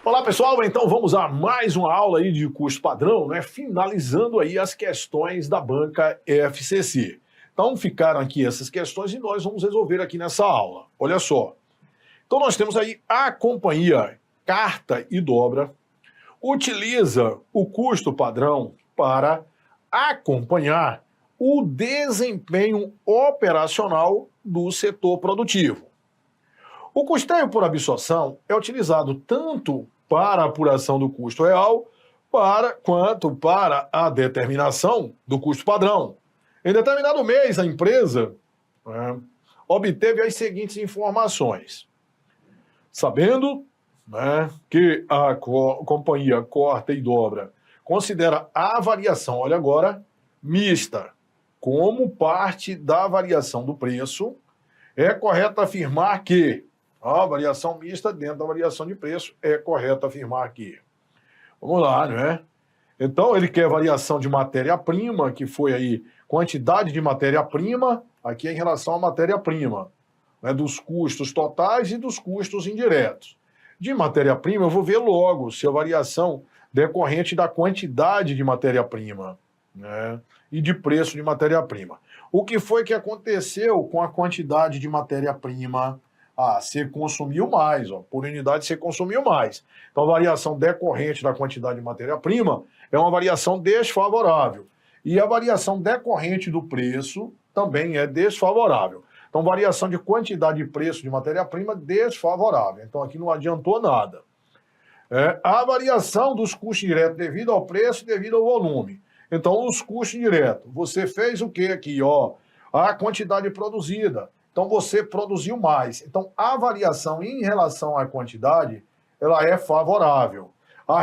Olá pessoal, então vamos a mais uma aula aí de custo padrão, né? Finalizando aí as questões da banca FCC. Então ficaram aqui essas questões e nós vamos resolver aqui nessa aula. Olha só. Então nós temos aí a companhia Carta e Dobra utiliza o custo padrão para acompanhar o desempenho operacional do setor produtivo. O custeio por absorção é utilizado tanto para a apuração do custo real quanto para a determinação do custo padrão. Em determinado mês, a empresa obteve as seguintes informações. Sabendo que a companhia Corta e Dobra considera a variação, olha agora, mista, como parte da variação do preço, é correto afirmar que a variação mista dentro da variação de preço é correto afirmar que. Vamos lá, né? Então, ele quer variação de matéria-prima, que foi aí quantidade de matéria-prima, aqui é em relação à matéria-prima, né, dos custos totais e dos custos indiretos. De matéria-prima, eu vou ver logo se a variação decorrente da quantidade de matéria-prima, né, e de preço de matéria-prima. O que foi que aconteceu com a quantidade de matéria-prima? Ah, você consumiu mais, ó, por unidade você consumiu mais. Então, a variação decorrente da quantidade de matéria-prima é uma variação desfavorável. E a variação decorrente do preço também é desfavorável. Então, variação de quantidade e preço de matéria-prima desfavorável. Então, aqui não adiantou nada. A variação dos custos diretos devido ao preço e devido ao volume. Então, os custos diretos. Você fez o quê aqui? Ó, a quantidade produzida. Então, você produziu mais. Então, a variação em relação à quantidade, ela é favorável. A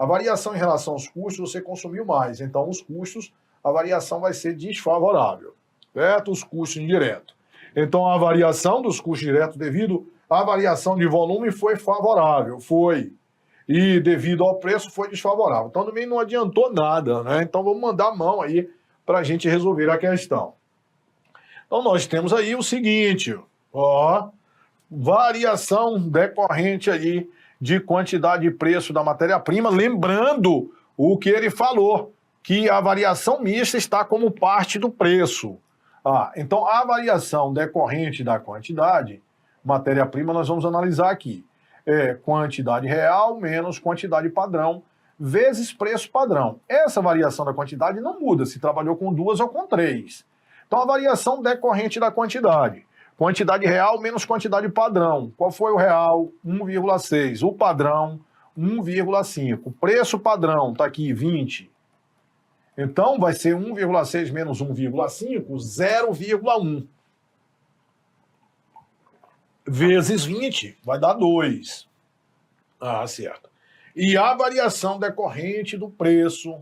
variação em relação aos custos, você consumiu mais. Então, os custos, a variação vai ser desfavorável. Certo? Os custos indiretos. Então, a variação dos custos diretos devido à variação de volume foi favorável. Foi. E devido ao preço foi desfavorável. Então, também não adiantou nada, né? Então, vamos mandar a mão aí para a gente resolver a questão. Então, nós temos aí o seguinte, ó, variação decorrente aí de quantidade e preço da matéria-prima, lembrando o que ele falou, que a variação mista está como parte do preço. Então, a variação decorrente da quantidade, matéria-prima, nós vamos analisar aqui. É quantidade real menos quantidade padrão, vezes preço padrão. Essa variação da quantidade não muda se trabalhou com 2 ou com 3. Então, a variação decorrente da quantidade. Quantidade real menos quantidade padrão. Qual foi o real? 1,6. O padrão, 1,5. Preço padrão, está aqui, 20. Então, vai ser 1,6 menos 1,5, 0,1. Vezes 20, vai dar 2. Certo. E a variação decorrente do preço.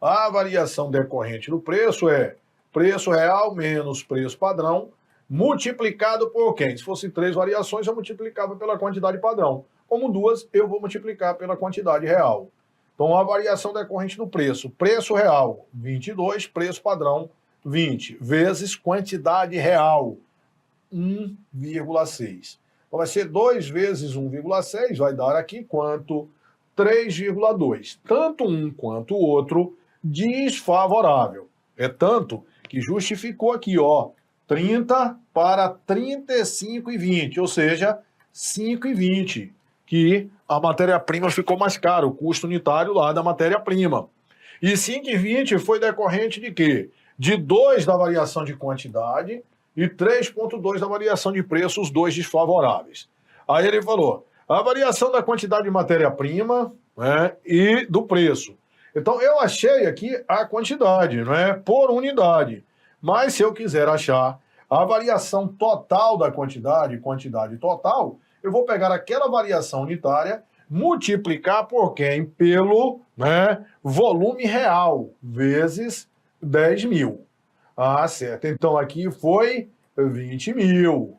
A variação decorrente do preço é preço real menos preço padrão, multiplicado por quem? Se fosse 3 variações, eu multiplicava pela quantidade padrão. Como 2, eu vou multiplicar pela quantidade real. Então, a variação decorrente do preço. Preço real, 22, preço padrão, 20, vezes quantidade real, 1,6. Então, vai ser 2 vezes 1,6, vai dar aqui quanto? 3,2. Tanto um quanto o outro desfavorável. É tanto que justificou aqui, ó, 30 para 35,20, ou seja, 5,20, que a matéria-prima ficou mais cara, o custo unitário lá da matéria-prima. E 5,20 foi decorrente de quê? De 2 da variação de quantidade e 3,2 da variação de preço, os dois desfavoráveis. Aí ele falou, a variação da quantidade de matéria-prima, né, e do preço. Então, eu achei aqui a quantidade, né, por unidade. Mas, se eu quiser achar a variação total da quantidade total, eu vou pegar aquela variação unitária, multiplicar por quem? Pelo, né, volume real, vezes 10 mil. Certo. Então, aqui foi 20 mil.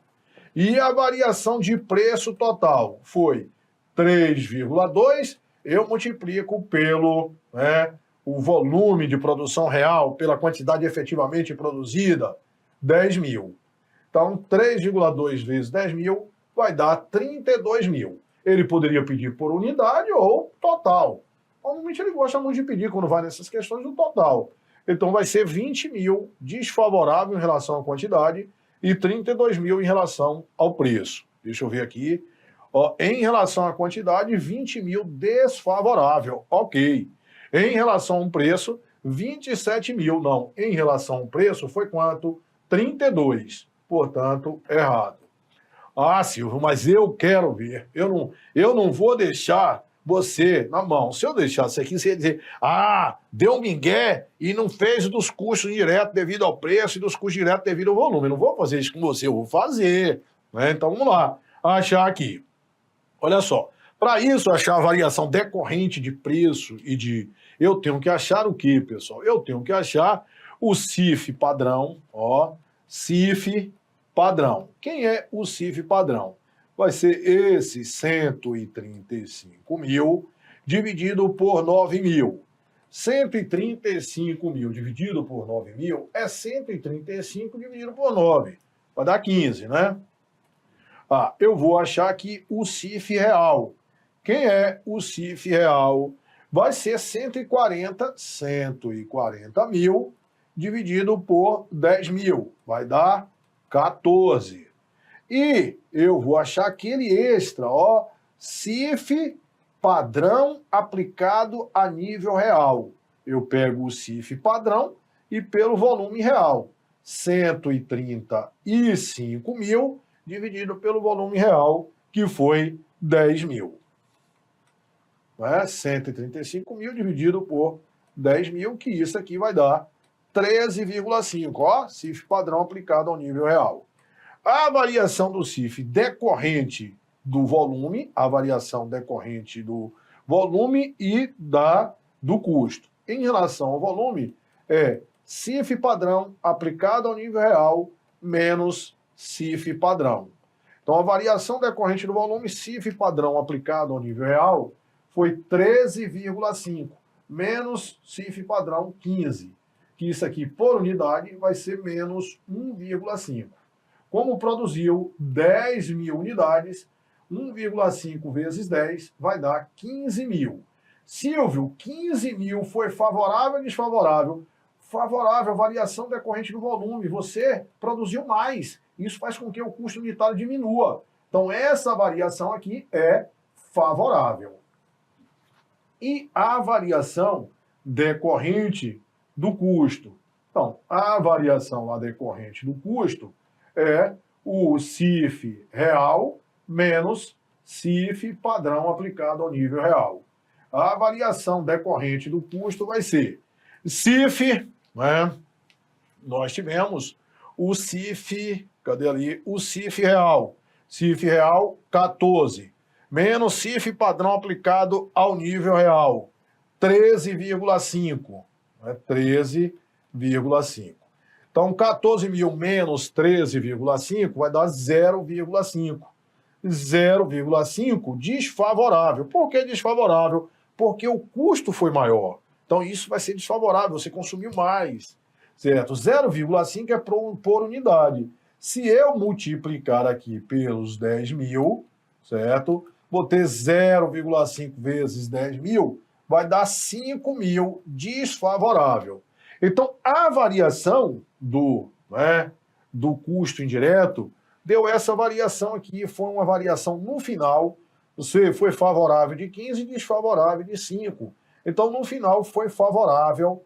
E a variação de preço total foi 3,2, eu multiplico pelo, né, o volume de produção real, pela quantidade efetivamente produzida, 10 mil. Então, 3,2 vezes 10 mil vai dar 32 mil. Ele poderia pedir por unidade ou total. Normalmente ele gosta muito de pedir, quando vai nessas questões, do total. Então vai ser 20 mil desfavorável em relação à quantidade e 32 mil em relação ao preço. Deixa eu ver aqui. Ó, em relação à quantidade, 20 mil desfavorável. Ok. Em relação ao preço, 27 mil. Não, em relação ao preço foi quanto? 32. Portanto, errado. Ah, Silvio, mas eu quero ver. Eu não vou deixar você na mão. Se eu deixasse aqui, você ia dizer, deu um migué e não fez dos custos diretos devido ao preço e dos custos diretos devido ao volume. Eu não vou fazer isso com você, eu vou fazer. Né? Então, vamos lá. Achar aqui. Olha só. Para isso, achar a variação decorrente de preço e de... Eu tenho que achar o quê, pessoal? Eu tenho que achar o CIF padrão, ó, CIF padrão. Quem é o CIF padrão? Vai ser esse 135 mil dividido por 9 mil. 135 mil dividido por 9 mil é 135 dividido por 9. Vai dar 15, né? Eu vou achar aqui o CIF real. Quem é o CIF real? Vai ser 140 mil dividido por 10 mil. Vai dar 14. E eu vou achar aquele extra, ó, CIF padrão aplicado a nível real. Eu pego o CIF padrão e pelo volume real. 135 mil dividido pelo volume real, que foi 10 mil. 135 mil dividido por 10 mil, que isso aqui vai dar 13,5. Ó, CIF padrão aplicado ao nível real. A variação do CIF decorrente do volume, a variação decorrente do volume e do custo. Em relação ao volume, é CIF padrão aplicado ao nível real menos CIF padrão. Então, a variação decorrente do volume, CIF padrão aplicado ao nível real, foi 13,5, menos CIF padrão 15, que isso aqui, por unidade, vai ser menos 1,5. Como produziu 10 mil unidades, 1,5 vezes 10 vai dar 15 mil. Silvio, 15 mil foi favorável ou desfavorável? Favorável, variação decorrente do volume. Você produziu mais. Isso faz com que o custo unitário diminua. Então, essa variação aqui é favorável. E a variação decorrente do custo? Então, a variação lá decorrente do custo é o CIF real menos CIF padrão aplicado ao nível real. A variação decorrente do custo vai ser CIF, né? Nós tivemos o CIF, cadê ali? O CIF real. CIF real, 14. Menos CIF padrão aplicado ao nível real, 13,5. Né? 13,5. Então, 14 mil menos 13,5 vai dar 0,5. 0,5 desfavorável. Por que desfavorável? Porque o custo foi maior. Então, isso vai ser desfavorável, você consumiu mais. Certo? 0,5 é por unidade. Se eu multiplicar aqui pelos 10 mil, certo? Vou ter 0,5 vezes 10 mil, vai dar 5 mil desfavorável. Então, a variação do custo indireto deu essa variação aqui, foi uma variação no final, você foi favorável de 15 e desfavorável de 5. Então, no final, foi favorável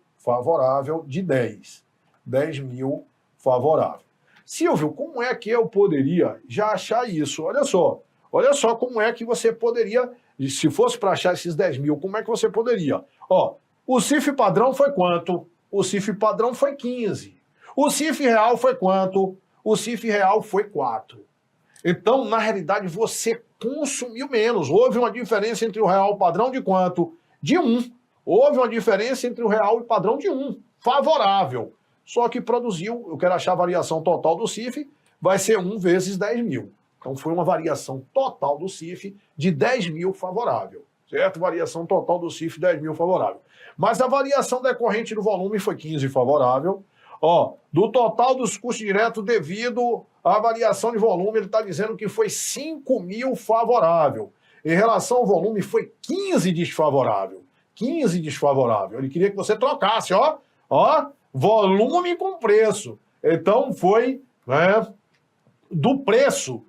de 10. 10 mil favorável. Silvio, como é que eu poderia já achar isso? Olha só como é que você poderia, se fosse para achar esses 10 mil, como é que você poderia? Ó, o CIF padrão foi quanto? O CIF padrão foi 15. O CIF real foi quanto? O CIF real foi 4. Então, na realidade, você consumiu menos. Houve uma diferença entre o real padrão de quanto? De 1. Houve uma diferença entre o real e padrão de 1. Favorável. Só que produziu, eu quero achar a variação total do CIF, vai ser 1 vezes 10 mil. Então, foi uma variação total do CIF de 10 mil favorável. Certo? Variação total do CIF, 10 mil favorável. Mas a variação decorrente do volume foi 15 favorável. Ó, do total dos custos diretos devido à variação de volume, ele está dizendo que foi 5 mil favorável. Em relação ao volume, foi 15 desfavorável. 15 desfavorável. Ele queria que você trocasse, ó, volume com preço. Então foi, né, do preço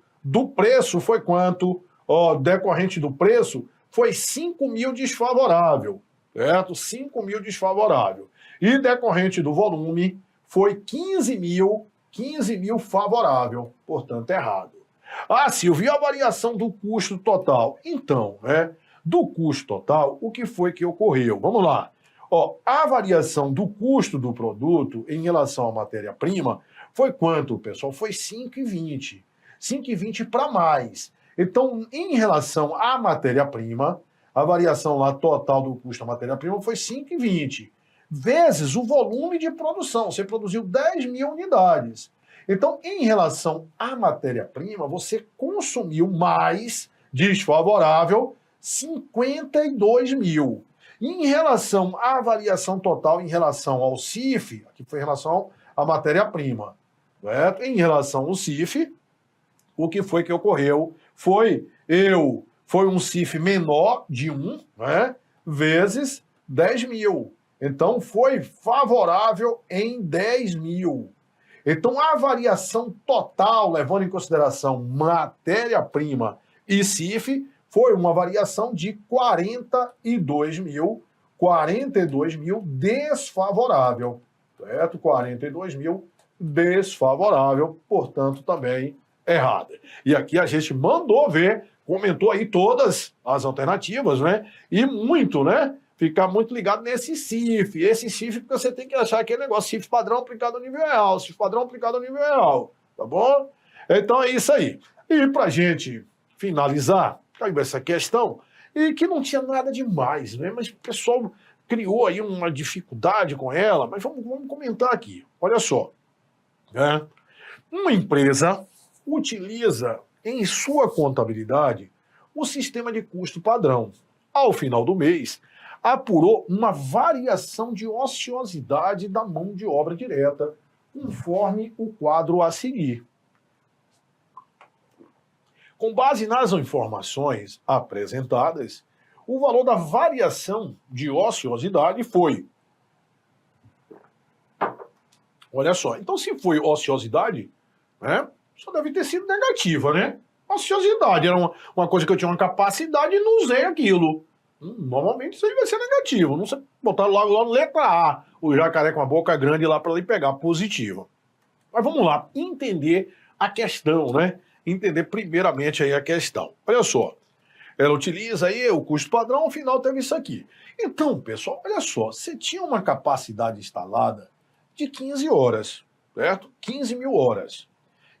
foi quanto? Ó, decorrente do preço foi 5.000 desfavorável, certo? 5.000 desfavorável. E decorrente do volume foi 15.000 favorável, portanto errado. Ah, Silvio, e a variação do custo total? Então, né, do custo total, o que foi que ocorreu? Vamos lá. Ó, a variação do custo do produto em relação à matéria-prima foi quanto, pessoal? Foi 5,20. 5,20 para mais. Então, em relação à matéria-prima, a variação lá total do custo da matéria-prima foi 5,20, vezes o volume de produção. Você produziu 10.000 unidades. Então, em relação à matéria-prima, você consumiu mais, desfavorável, 52.000. E em relação à variação total, em relação ao CIF, aqui foi em relação à matéria-prima, certo? Em relação ao CIF, o que foi que ocorreu? Foi um CIF menor de 1, né, vezes 10.000. Então, foi favorável em 10.000. Então, a variação total, levando em consideração matéria-prima e CIF, foi uma variação de 42.000 desfavorável, certo? 42.000 desfavorável, portanto, também errada. E aqui a gente mandou ver, comentou aí todas as alternativas, né? E muito, né? Ficar muito ligado nesse CIF. Esse CIF, porque você tem que achar aquele negócio, CIF padrão aplicado ao nível real, CIF padrão aplicado ao nível real, tá bom? Então é isso aí. E pra gente finalizar, caiu essa questão, e que não tinha nada demais, né? Mas o pessoal criou aí uma dificuldade com ela, mas vamos comentar aqui. Olha só, né? Uma empresa utiliza em sua contabilidade o sistema de custo padrão. Ao final do mês, apurou uma variação de ociosidade da mão de obra direta, conforme o quadro a seguir. Com base nas informações apresentadas, o valor da variação de ociosidade foi... Olha só, então se foi ociosidade, né, só deve ter sido negativa, né? Ociosidade era uma coisa que eu tinha uma capacidade e não usei aquilo. Normalmente isso aí vai ser negativo. Não sei, botar logo letra A, o jacaré com a boca grande lá para ele pegar positiva. Mas vamos lá, entender a questão, né? Entender primeiramente aí a questão. Olha só, ela utiliza aí o custo padrão, ao final teve isso aqui. Então, pessoal, olha só, você tinha uma capacidade instalada de 15 horas, certo? 15.000 horas.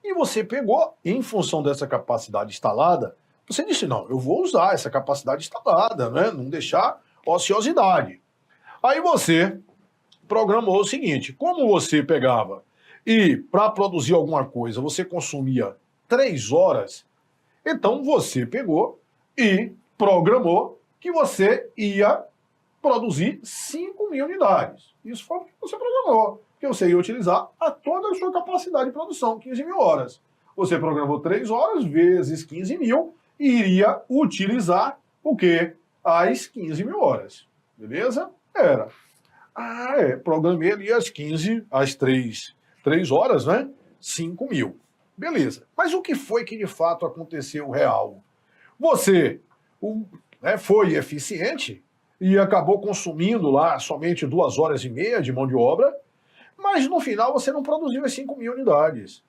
E você pegou, em função dessa capacidade instalada, você disse, não, eu vou usar essa capacidade instalada, né? Não deixar ociosidade. Aí você programou o seguinte, como você pegava e para produzir alguma coisa você consumia 3 horas, então você pegou e programou que você ia produzir 5.000 unidades. Isso foi o que você programou, que você ia utilizar a toda a sua capacidade de produção, 15.000 horas. Você programou 3 horas vezes 15.000 e iria utilizar o quê? As 15.000 horas. Beleza? Era. Programei ali as 3 horas, né? 5.000. Beleza. Mas o que foi que de fato aconteceu real? Você foi eficiente e acabou consumindo lá somente 2 horas e meia de mão de obra, mas no final você não produziu as 5.000 unidades.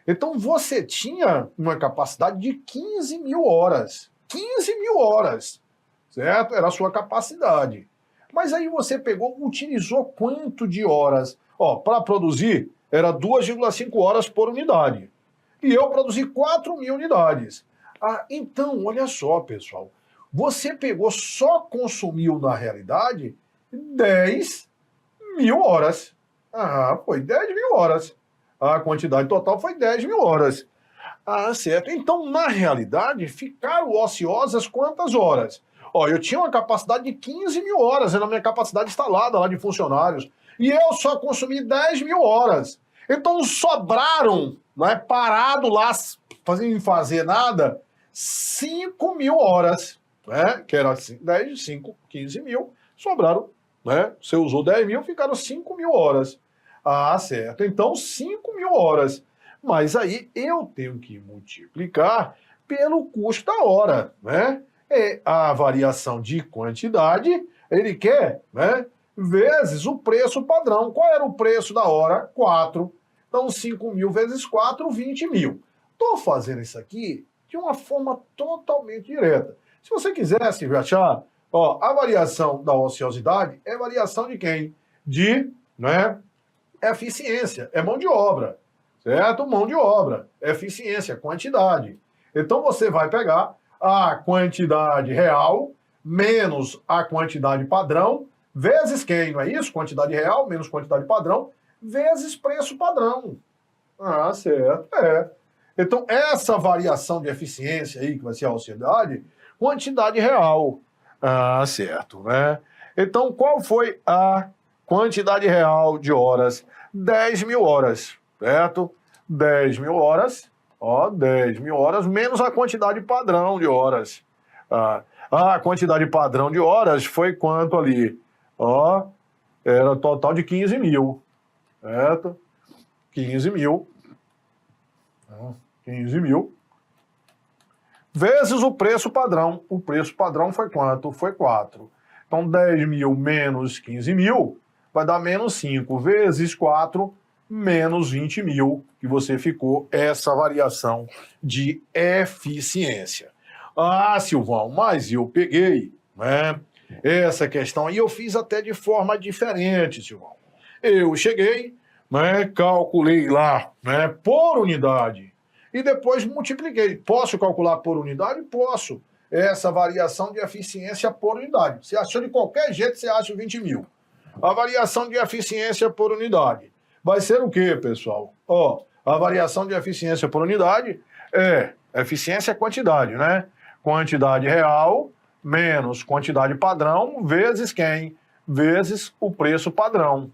Então você tinha uma capacidade de 15.000 horas. 15.000 horas, certo? Era a sua capacidade. Mas aí você pegou, utilizou quanto de horas? Para produzir era 2,5 horas por unidade. E eu produzi 4.000 unidades. Então, olha só, pessoal. Você pegou, só consumiu na realidade 10.000 horas. Foi 10.000 horas. A quantidade total foi 10.000 horas. Certo. Então, na realidade, ficaram ociosas quantas horas? Eu tinha uma capacidade de 15.000 horas, era a minha capacidade instalada lá de funcionários. E eu só consumi 10.000 horas. Então, sobraram, parado lá, sem fazer nada, 5 mil horas, né? Que era 10, 5, 15 mil, sobraram, né? Você usou 10 mil, ficaram 5 mil horas. Ah, certo. Então, 5 mil horas. Mas aí eu tenho que multiplicar pelo custo da hora, né? É a variação de quantidade, ele quer, né? Vezes o preço padrão. Qual era o preço da hora? 4. Então, 5 mil vezes 4, 20 mil. Estou fazendo isso aqui de uma forma totalmente direta. Se você quisesse achar, ó, a variação da ociosidade é variação de quem? De, né, eficiência, é mão de obra, certo? Mão de obra, eficiência, quantidade. Então, você vai pegar a quantidade real menos a quantidade padrão, vezes quem, não é isso? Quantidade real menos quantidade padrão, vezes preço padrão. Ah, certo, é. Então, essa variação de eficiência aí, que vai ser a ociosidade, quantidade real. Ah, certo, né? Então, qual foi a quantidade real de horas? 10 mil horas, certo? 10 mil horas, ó, 10 mil horas, menos a quantidade padrão de horas. A quantidade padrão de horas foi quanto ali? Ó, era total de 15 mil, certo? 15 mil. 15 mil. Vezes o preço padrão. O preço padrão foi quanto? Foi 4. Então, 10 mil menos 15 mil vai dar menos 5. Vezes 4, menos 20 mil, que você ficou essa variação de eficiência. Ah, Silvão, mas eu peguei, né, essa questão e eu fiz até de forma diferente, Silvão. Eu cheguei, né, calculei lá, né, por unidade e depois multipliquei. Posso calcular por unidade? Posso. Essa variação de eficiência por unidade. Você achou de qualquer jeito, você acha 20 mil. A variação de eficiência por unidade vai ser o quê, pessoal? Ó, a variação de eficiência por unidade é eficiência é quantidade, né? Quantidade real menos quantidade padrão vezes quem? Vezes o preço padrão.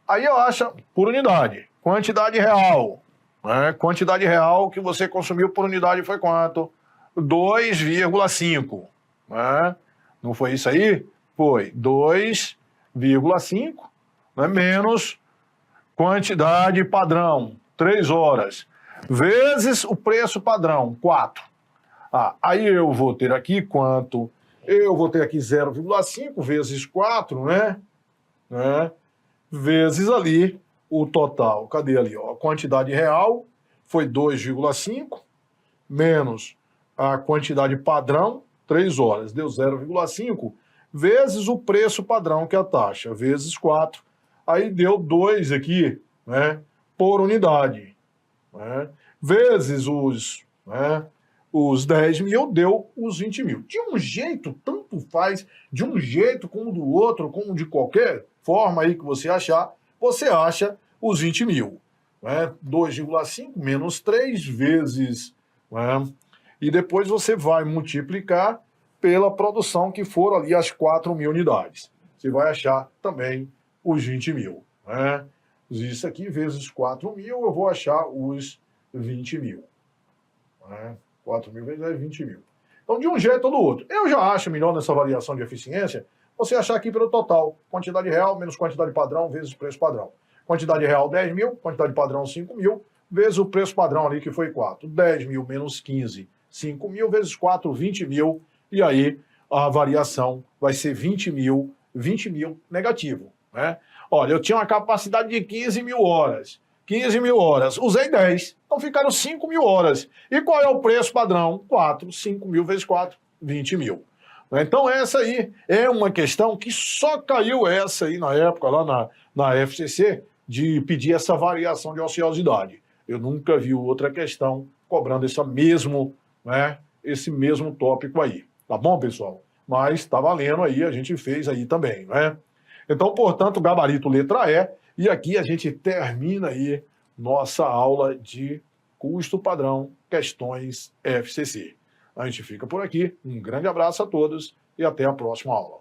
Aí eu acho por unidade. Quantidade real. Né? Quantidade real que você consumiu por unidade foi quanto? 2,5. Né? Não foi isso aí? Foi 2,5, né? Menos quantidade padrão, 3 horas, vezes o preço padrão, 4. Aí eu vou ter aqui quanto? Eu vou ter aqui 0,5 vezes 4, né? Vezes ali o total. Cadê ali? Ó? A quantidade real foi 2,5 menos a quantidade padrão, 3 horas, deu 0,5 vezes o preço padrão, que é a taxa, vezes 4. Aí deu 2 aqui, né, por unidade. Né, vezes os 10 mil, deu os 20 mil. De um jeito, tanto faz, de um jeito como do outro, como de qualquer forma aí que você achar, você acha os 20 mil. Né, 2,5 menos 3 vezes... Né, e depois você vai multiplicar pela produção que for ali as 4 mil unidades. Você vai achar também os 20 mil. Né? Isso aqui vezes 4 mil, eu vou achar os 20 mil. Né? 4 mil vezes 20 mil. Então, de um jeito ou do outro. Eu já acho melhor nessa variação de eficiência você achar aqui pelo total. Quantidade real menos quantidade padrão vezes preço padrão. Quantidade real 10 mil, quantidade padrão 5 mil, vezes o preço padrão ali que foi 4. 10 mil menos 15, 5 mil vezes 4, 20 mil. E aí a variação vai ser 20 mil negativo. Né? Olha, eu tinha uma capacidade de 15 mil horas. 15 mil horas, usei 10, então ficaram 5 mil horas. E qual é o preço padrão? 4, 5 mil vezes 4, 20 mil. Então essa aí é uma questão que só caiu essa aí na época, lá na FCC, de pedir essa variação de ociosidade. Eu nunca vi outra questão cobrando esse mesmo tópico aí. Tá bom, pessoal? Mas tá valendo aí, a gente fez aí também, né? Então, portanto, gabarito letra E, e aqui a gente termina aí nossa aula de custo padrão, questões FCC. A gente fica por aqui, um grande abraço a todos e até a próxima aula.